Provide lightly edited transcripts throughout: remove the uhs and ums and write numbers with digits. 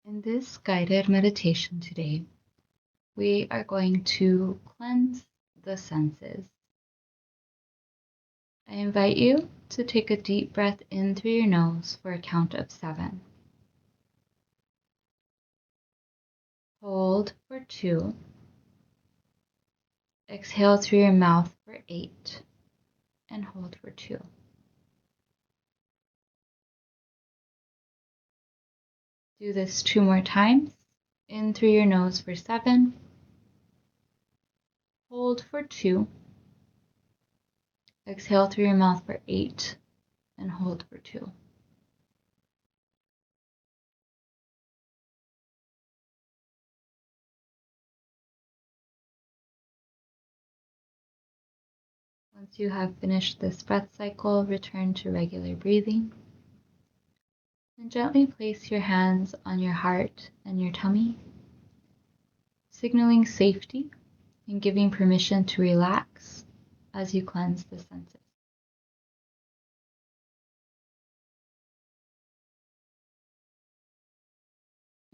In this guided meditation today, we are going to cleanse the senses. I invite you to take a deep breath in through your nose for a count of 7. Hold for 2. Exhale through your mouth for 8. And hold for 2. Do this 2 more times. In through your nose for 7. Hold for 2. Exhale through your mouth for 8. And hold for 2. Once you have finished this breath cycle, return to regular breathing. And gently place your hands on your heart and your tummy, signaling safety and giving permission to relax as you cleanse the senses.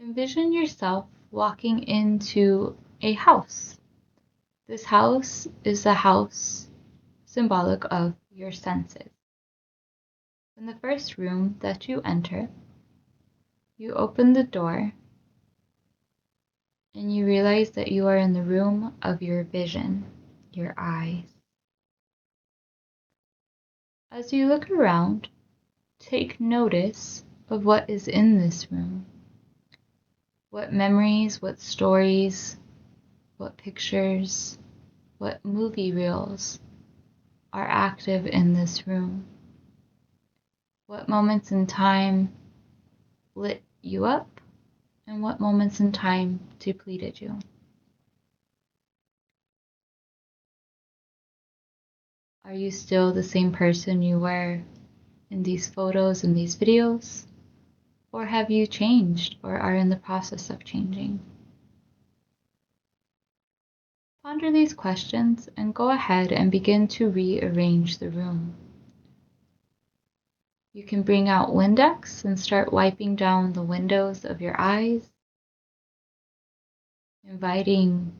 Envision yourself walking into a house. This house is the house symbolic of your senses. In the first room that you enter, you open the door and you realize that you are in the room of your vision, your eyes. As you look around, take notice of what is in this room. What memories, what stories, what pictures, what movie reels are active in this room. What moments in time lit you up and what moments in time depleted you. Are you still the same person you were in these photos and these videos? Or have you changed or are in the process of changing? Ponder these questions and go ahead and begin to rearrange the room. You can bring out Windex and start wiping down the windows of your eyes, inviting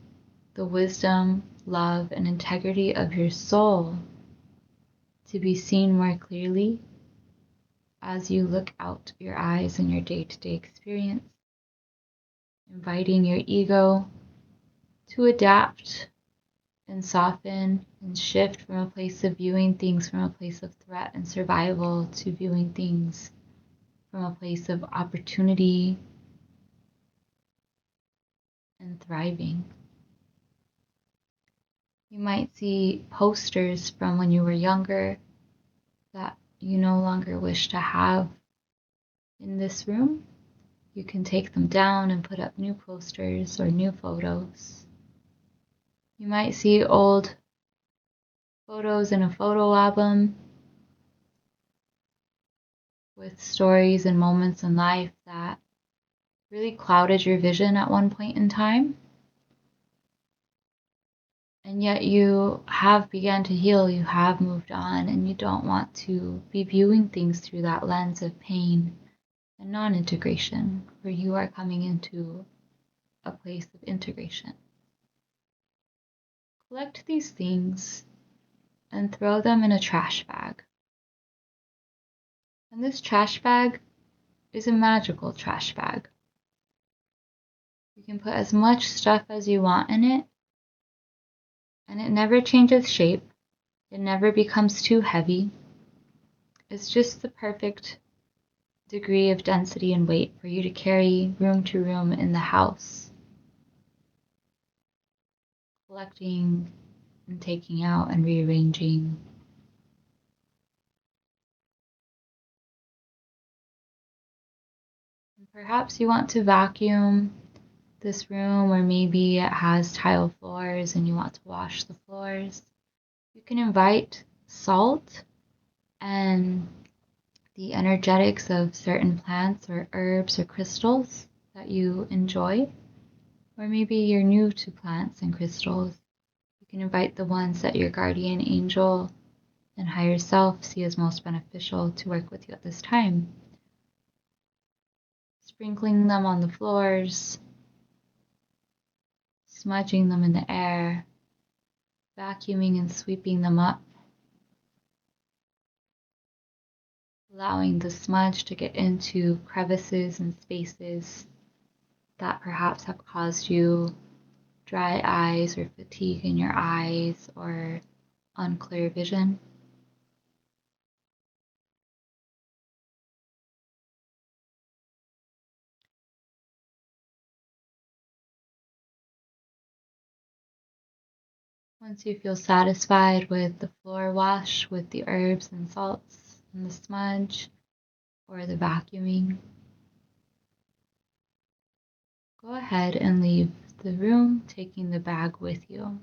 the wisdom, love, and integrity of your soul to be seen more clearly as you look out your eyes in your day-to-day experience, inviting your ego to adapt and soften and shift from a place of viewing things from a place of threat and survival to viewing things from a place of opportunity and thriving. You might see posters from when you were younger that you no longer wish to have in this room. You can take them down and put up new posters or new photos. You might see old photos in a photo album with stories and moments in life that really clouded your vision at one point in time. And yet you have begun to heal, you have moved on, and you don't want to be viewing things through that lens of pain and non-integration, where you are coming into a place of integration. Collect these things and throw them in a trash bag. And this trash bag is a magical trash bag. You can put as much stuff as you want in it, and it never changes shape. It never becomes too heavy. It's just the perfect degree of density and weight for you to carry room to room in the house, collecting and taking out and rearranging. And perhaps you want to vacuum this room, or maybe it has tile floors and you want to wash the floors. You can invite salt and the energetics of certain plants or herbs or crystals that you enjoy. Or maybe you're new to plants and crystals. You can invite the ones that your guardian angel and higher self see as most beneficial to work with you at this time. sprinkling them on the floors, smudging them in the air, vacuuming and sweeping them up, allowing the smudge to get into crevices and spaces that perhaps have caused you dry eyes or fatigue in your eyes or unclear vision. Once you feel satisfied with the floor wash with the herbs and salts and the smudge or the vacuuming, go ahead and leave the room, taking the bag with you.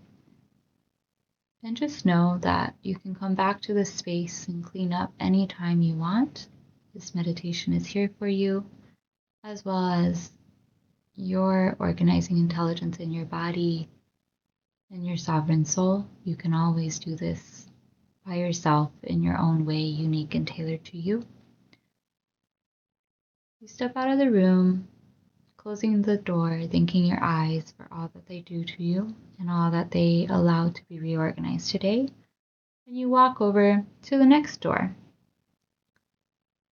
And just know that you can come back to this space and clean up anytime you want. This meditation is here for you, as well as your organizing intelligence in your body and your sovereign soul. You can always do this by yourself in your own way, unique and tailored to you. You step out of the room, closing the door, thanking your eyes for all that they do to you and all that they allow to be reorganized today. And you walk over to the next door.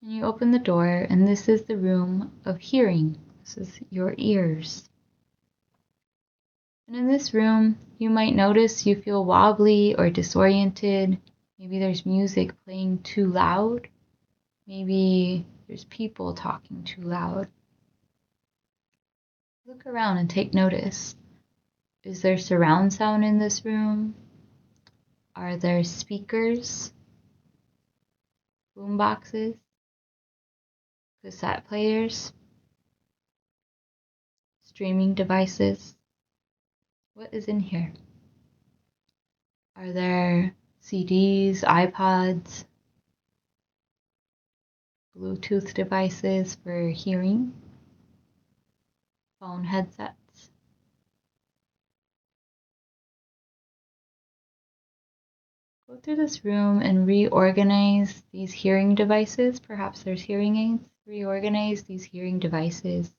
And you open the door, and this is the room of hearing. This is your ears. And in this room, you might notice you feel wobbly or disoriented. Maybe there's music playing too loud. Maybe there's people talking too loud. Look around and take notice. Is there surround sound in this room? Are there speakers, boom boxes, cassette players, streaming devices? What is in here? Are there CDs, iPods, Bluetooth devices for hearing, phone headsets? Go through this room and reorganize these hearing devices. Perhaps there's hearing aids. Reorganize these hearing devices.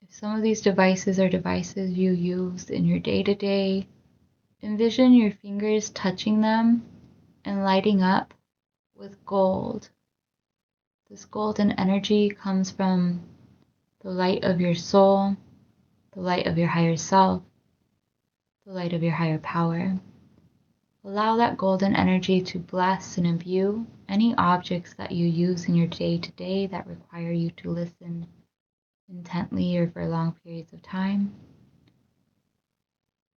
If some of these devices are devices you use in your day-to-day, envision your fingers touching them and lighting up with gold. This golden energy comes from the light of your soul, the light of your higher self, the light of your higher power. Allow that golden energy to bless and imbue any objects that you use in your day-to-day that require you to listen intently or for long periods of time.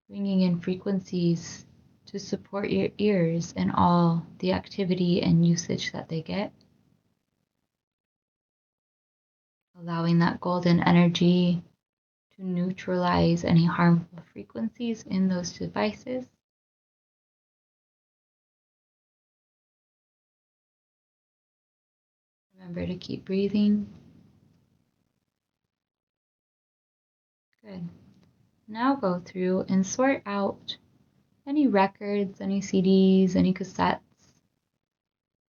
Bringing in frequencies to support your ears and all the activity and usage that they get. Allowing that golden energy to neutralize any harmful frequencies in those devices. Remember to keep breathing. Good. Now go through and sort out any records, any CDs, any cassettes.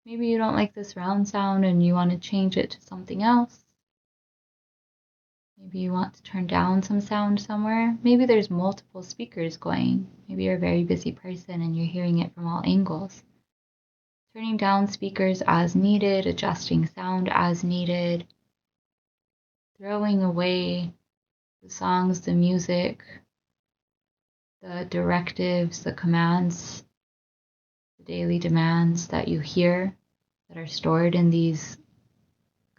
Maybe you don't like this round sound and you want to change it to something else. Maybe you want to turn down some sound somewhere. Maybe there's multiple speakers going. Maybe you're a very busy person and you're hearing it from all angles. Turning down speakers as needed, adjusting sound as needed, throwing away the songs, the music, the directives, the commands, the daily demands that you hear that are stored in these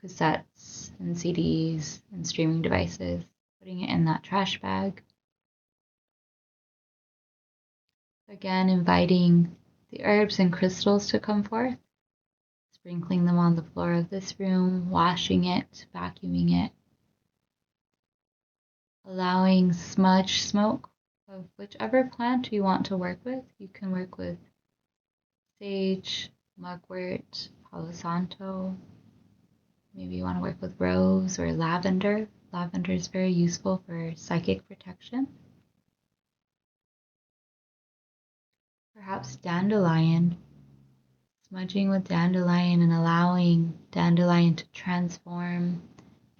cassettes and CDs and streaming devices, putting it in that trash bag. Again, inviting the herbs and crystals to come forth, sprinkling them on the floor of this room, washing it, vacuuming it, allowing smudge smoke of whichever plant you want to work with. You can work with sage, mugwort, palo santo. Maybe you want to work with rose or lavender. Lavender is very useful for psychic protection. Perhaps dandelion, smudging with dandelion and allowing dandelion to transform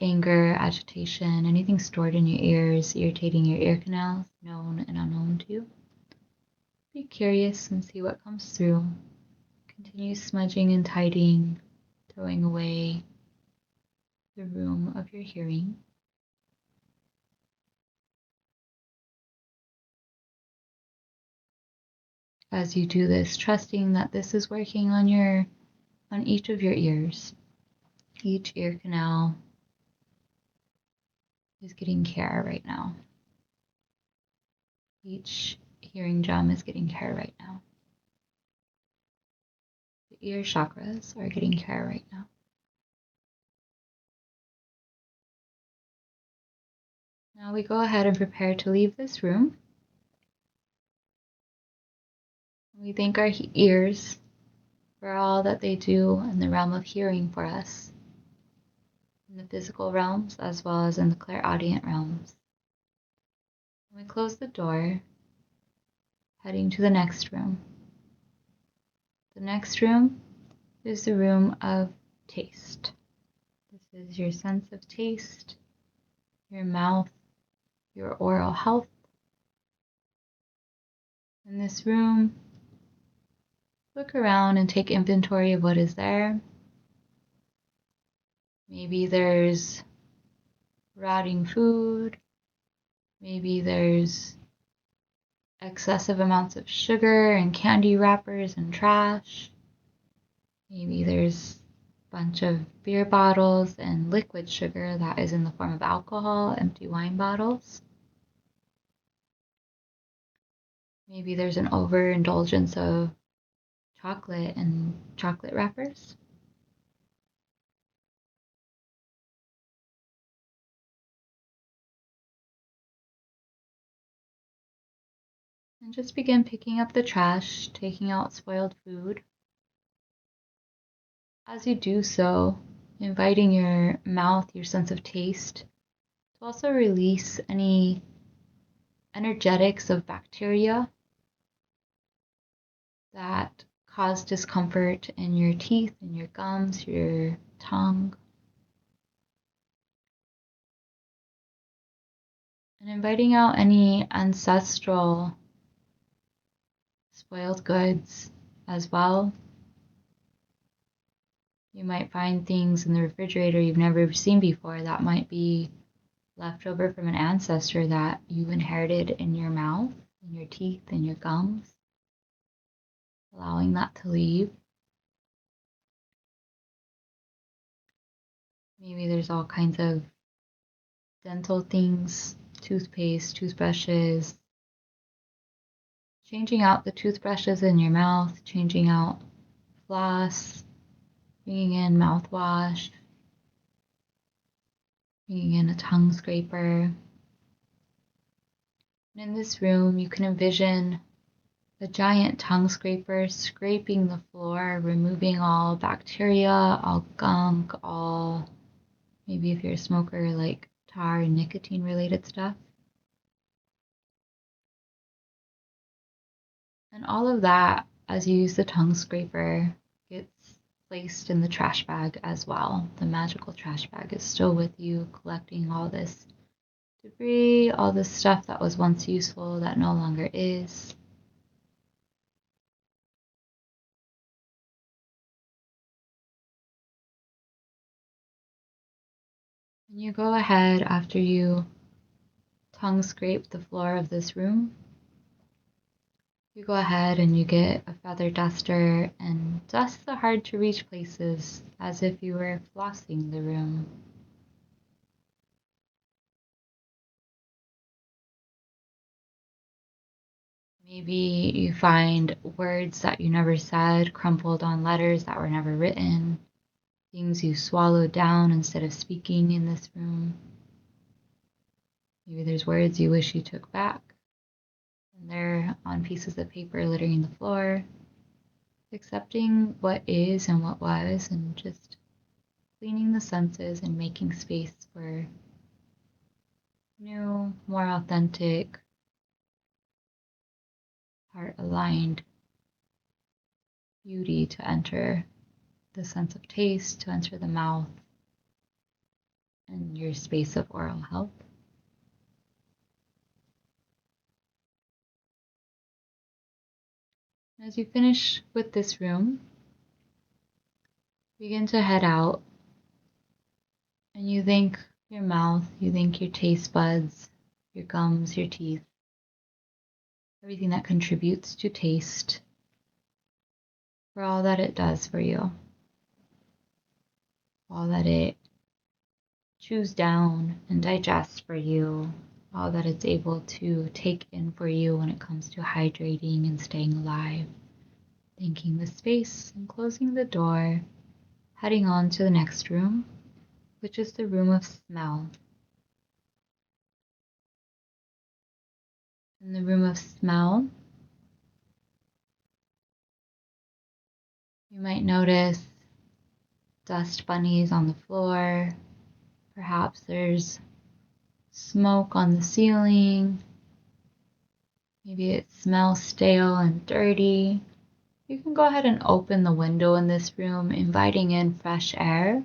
anger, agitation, anything stored in your ears, irritating your ear canals, known and unknown to you. Be curious and see what comes through. Continue smudging and tidying, throwing away the room of your hearing. As you do this, trusting that this is working on each of your ears. Each ear canal is getting care right now. Each hearing drum is getting care right now. The ear chakras are getting care right now. Now we go ahead and prepare to leave this room. We thank our ears for all that they do in the realm of hearing for us, in the physical realms as well as in the clairaudient realms. We close the door, heading to the next room. The next room is the room of taste. This is your sense of taste, your mouth, your oral health. In this room, look around and take inventory of what is there. Maybe there's rotting food. Maybe there's excessive amounts of sugar and candy wrappers and trash. Maybe there's a bunch of beer bottles and liquid sugar that is in the form of alcohol, empty wine bottles. Maybe there's an overindulgence of chocolate and chocolate wrappers. And just begin picking up the trash, taking out spoiled food. As you do so, inviting your mouth, your sense of taste, to also release any energetics of bacteria that cause discomfort in your teeth, in your gums, your tongue. And inviting out any ancestral spoiled goods as well. You might find things in the refrigerator you've never seen before that might be left over from an ancestor that you inherited in your mouth, in your teeth, in your gums. Allowing that to leave. Maybe there's all kinds of dental things, toothpaste, toothbrushes. Changing out the toothbrushes in your mouth, changing out floss, bringing in mouthwash, bringing in a tongue scraper. And in this room, you can envision a giant tongue scraper scraping the floor, removing all bacteria, all gunk, all, maybe if you're a smoker, like tar and nicotine related stuff. And all of that, as you use the tongue scraper, gets placed in the trash bag as well. The magical trash bag is still with you, collecting all this debris, all this stuff that was once useful that no longer is. And you go ahead after you tongue scrape the floor of this room. You go ahead and you get a feather duster and dust the hard to reach places as if you were flossing the room. Maybe you find words that you never said crumpled on letters that were never written, things you swallowed down instead of speaking in this room. Maybe there's words you wish you took back, and they're on pieces of paper littering the floor. Accepting what is and what was, and just cleaning the senses and making space for new, more authentic, heart-aligned beauty to enter the sense of taste to enter the mouth and your space of oral health. As you finish with this room, begin to head out, and you thank your mouth, you thank your taste buds, your gums, your teeth, everything that contributes to taste, for all that it does for you, all that it chews down and digests for you, all that it's able to take in for you when it comes to hydrating and staying alive. Thanking the space and closing the door, heading on to the next room, which is the room of smell. In the room of smell, you might notice dust bunnies on the floor. Perhaps there's smoke on the ceiling. Maybe it smells stale and dirty. You can go ahead and open the window in this room, inviting in fresh air,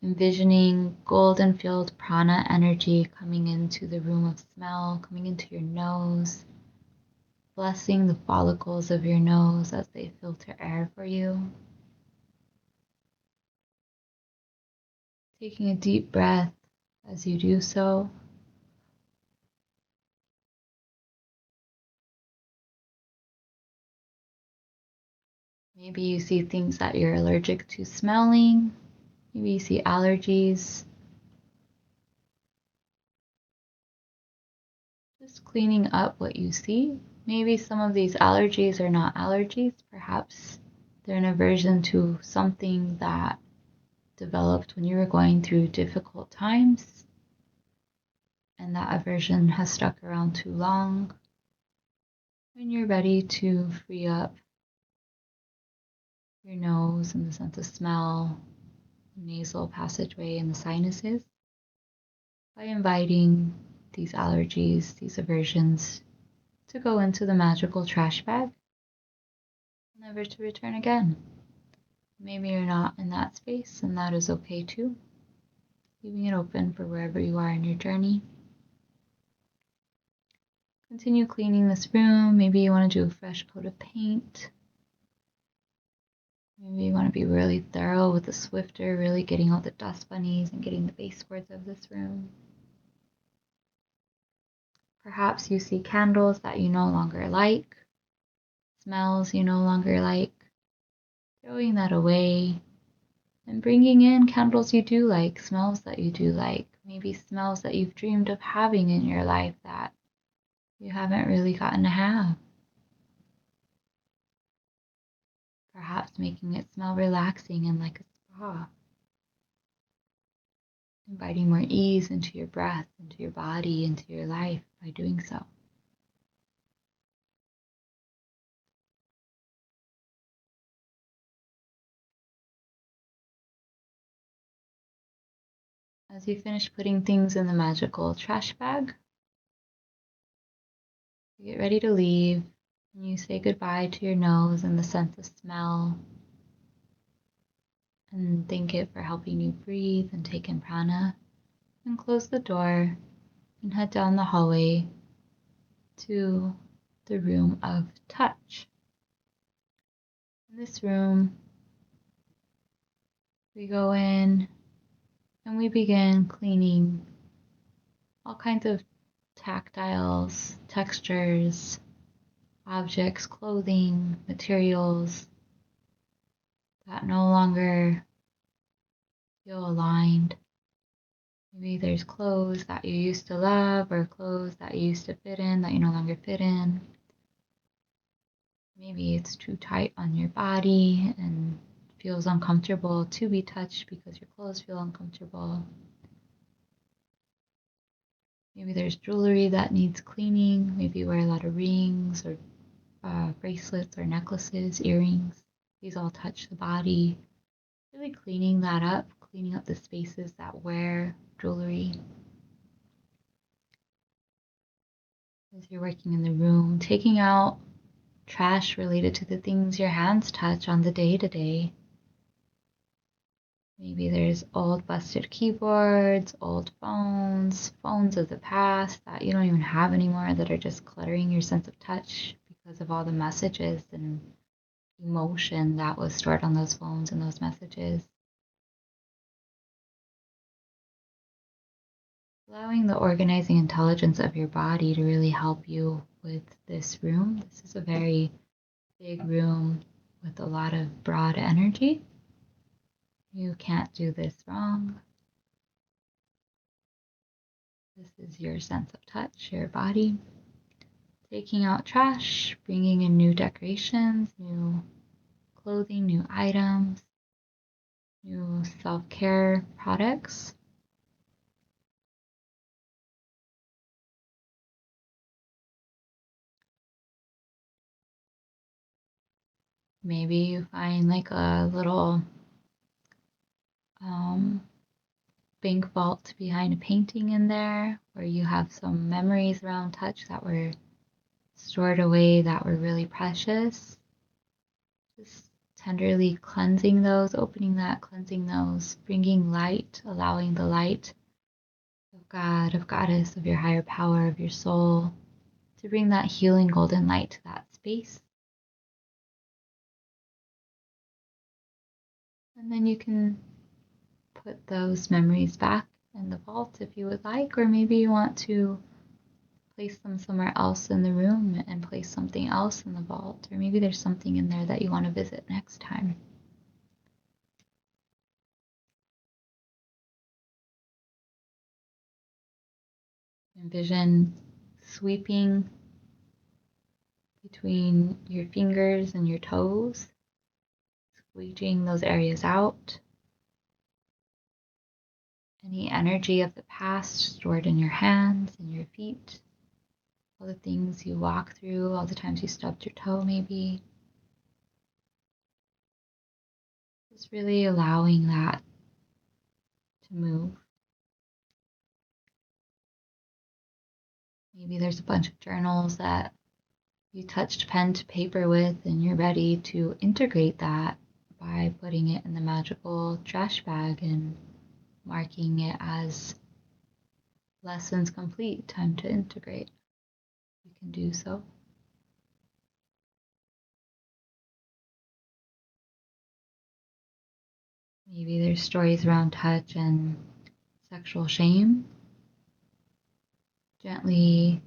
envisioning golden filled prana energy coming into the room of smell, coming into your nose, blessing the follicles of your nose as they filter air for you. Taking a deep breath as you do so. Maybe you see things that you're allergic to smelling. Maybe you see allergies. Just cleaning up what you see. Maybe some of these allergies are not allergies. Perhaps they're an aversion to something that developed when you were going through difficult times, and that aversion has stuck around too long. When you're ready to free up your nose and the sense of smell, nasal passageway and the sinuses, by inviting these allergies, these aversions, to go into the magical trash bag, never to return again. Maybe you're not in that space, and that is okay too. Leaving it open for wherever you are in your journey. Continue cleaning this room. Maybe you want to do a fresh coat of paint. Maybe you want to be really thorough with the Swifter, really getting out the dust bunnies and getting the baseboards of this room. Perhaps you see candles that you no longer like, smells you no longer like, throwing that away and bringing in candles you do like, smells that you do like, maybe smells that you've dreamed of having in your life that you haven't really gotten to have. Perhaps making it smell relaxing and like a spa. Inviting more ease into your breath, into your body, into your life by doing so. As you finish putting things in the magical trash bag, you get ready to leave, and you say goodbye to your nose and the sense of smell, and thank it for helping you breathe and take in prana, and close the door and head down the hallway to the room of touch. In this room, we go in and we begin cleaning all kinds of tactiles, textures, objects, clothing, materials that no longer feel aligned. Maybe there's clothes that you used to love or clothes that you used to fit in that you no longer fit in. Maybe it's too tight on your body and feels uncomfortable to be touched because your clothes feel uncomfortable. Maybe there's jewelry that needs cleaning. Maybe you wear a lot of rings or bracelets or necklaces, earrings. These all touch the body. Really cleaning that up, cleaning up the spaces that wear jewelry. As you're working in the room, taking out trash related to the things your hands touch on the day-to-day. Maybe there's old busted keyboards, old phones, phones of the past that you don't even have anymore that are just cluttering your sense of touch because of all the messages and emotion that was stored on those phones and those messages. Allowing the organizing intelligence of your body to really help you with this room. This is a very big room with a lot of broad energy. You can't do this wrong. This is your sense of touch, your body. Taking out trash, bringing in new decorations, new clothing, new items, new self-care products. Maybe you find like a little bank vault behind a painting in there where you have some memories around touch that were stored away that were really precious. Just tenderly cleansing those, opening that, cleansing those, bringing light, allowing the light of God, of Goddess, of your higher power, of your soul, to bring that healing golden light to that space. And then you can put those memories back in the vault if you would like, or maybe you want to place them somewhere else in the room and place something else in the vault, or maybe there's something in there that you want to visit next time. Envision sweeping between your fingers and your toes, squeeging those areas out. Any energy of the past stored in your hands and your feet, all the things you walk through, all the times you stubbed your toe maybe. Just really allowing that to move. Maybe there's a bunch of journals that you touched pen to paper with and you're ready to integrate that by putting it in the magical trash bag and marking it as lessons complete, time to integrate. You can do so. Maybe there's stories around touch and sexual shame. Gently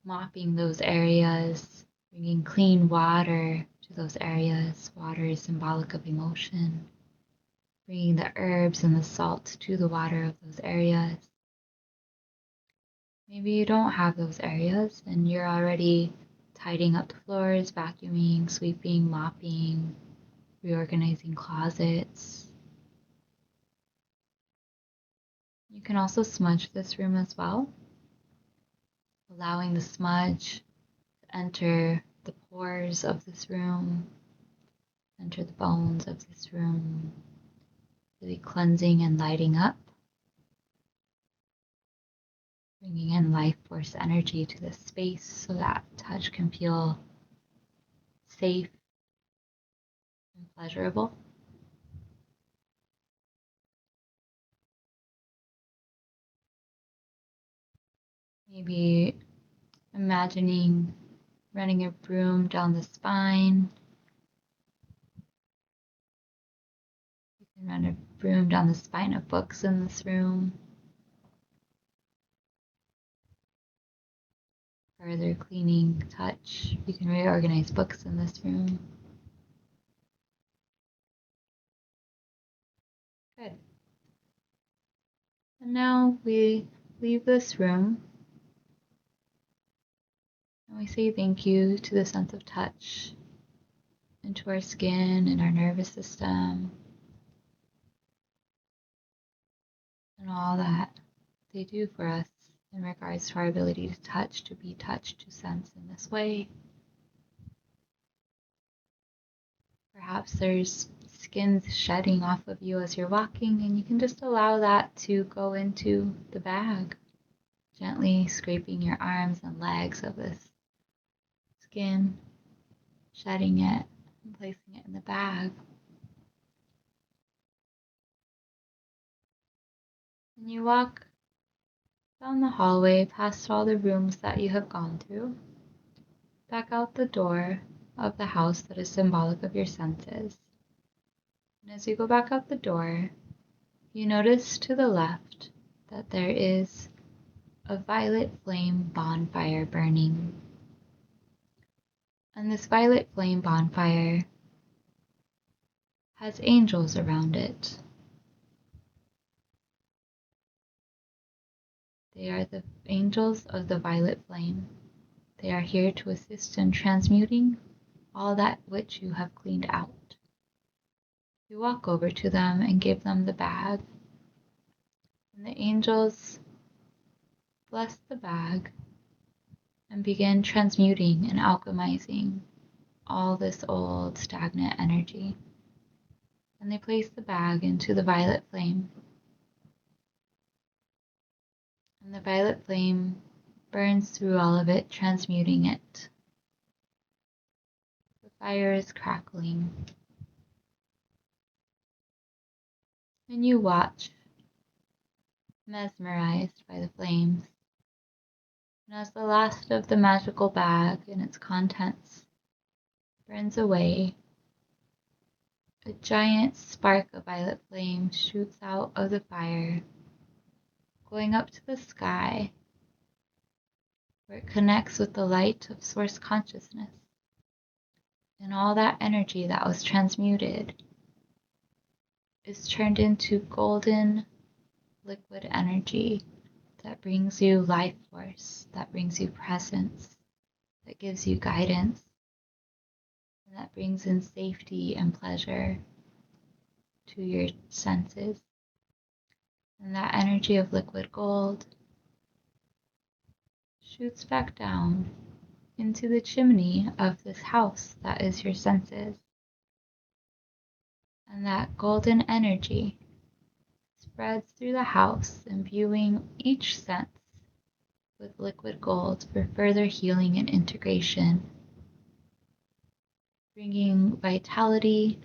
mopping those areas, bringing clean water to those areas. Water is symbolic of emotion. Bringing the herbs and the salt to the water of those areas. Maybe you don't have those areas and you're already tidying up the floors, vacuuming, sweeping, mopping, reorganizing closets. You can also smudge this room as well, allowing the smudge to enter the pores of this room, enter the bones of this room, really cleansing and lighting up, bringing in life force energy to this space so that touch can feel safe and pleasurable. Maybe imagining running a broom down the spine. You can run a broom down the spine of books in this room. Further cleaning touch. You can reorganize books in this room. Good. And now we leave this room and we say thank you to the sense of touch into our skin and our nervous system and all that they do for us in regards to our ability to touch, to be touched, to sense in this way. Perhaps there's skin shedding off of you as you're walking, and you can just allow that to go into the bag, gently scraping your arms and legs of this skin, shedding it, and placing it in the bag. And you walk down the hallway past all the rooms that you have gone through, back out the door of the house that is symbolic of your senses. And as you go back out the door, you notice to the left that there is a violet flame bonfire burning. And this violet flame bonfire has angels around it. They are the angels of the violet flame. They are here to assist in transmuting all that which you have cleaned out. You walk over to them and give them the bag. And the angels bless the bag and begin transmuting and alchemizing all this old stagnant energy. And they place the bag into the violet flame. And the violet flame burns through all of it, transmuting it. The fire is crackling. And you watch, mesmerized by the flames. And as the last of the magical bag and its contents burns away, a giant spark of violet flame shoots out of the fire, going up to the sky, where it connects with the light of source consciousness. And all that energy that was transmuted is turned into golden liquid energy that brings you life force, that brings you presence, that gives you guidance, and that brings in safety and pleasure to your senses. And that energy of liquid gold shoots back down into the chimney of this house that is your senses. And that golden energy spreads through the house, imbuing each sense with liquid gold for further healing and integration, bringing vitality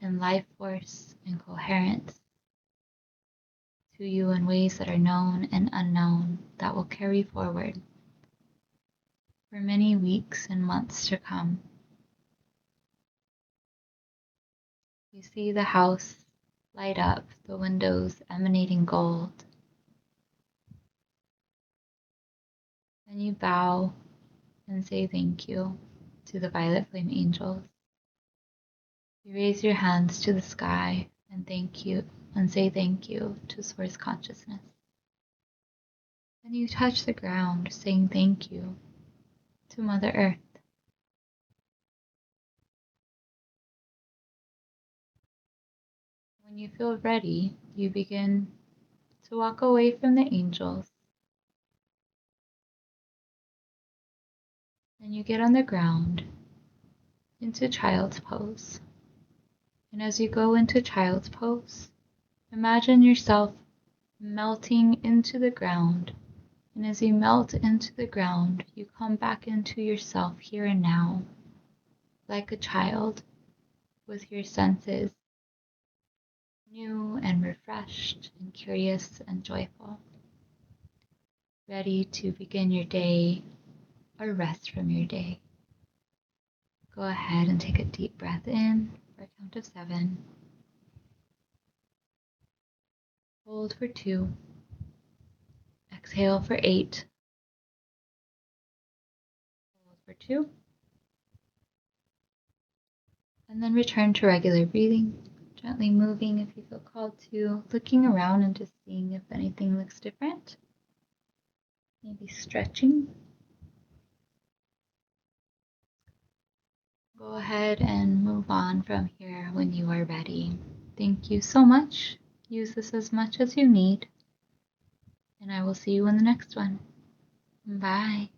and life force and coherence to you in ways that are known and unknown that will carry forward for many weeks and months to come. You see the house light up, the windows emanating gold. And you bow and say thank you to the violet flame angels. You raise your hands to the sky and thank you and say thank you to source consciousness. And you touch the ground saying thank you to Mother Earth. When you feel ready, you begin to walk away from the angels. And you get on the ground into child's pose. And as you go into child's pose, imagine yourself melting into the ground. And as you melt into the ground, you come back into yourself here and now, like a child with your senses new and refreshed and curious and joyful, ready to begin your day or rest from your day. Go ahead and take a deep breath in for a count of 7. Hold for 2. Exhale for 8. Hold for 2. And then return to regular breathing, gently moving if you feel called to, looking around and just seeing if anything looks different. Maybe stretching. Go ahead and move on from here when you are ready. Thank you so much. Use this as much as you need. And I will see you in the next one. Bye.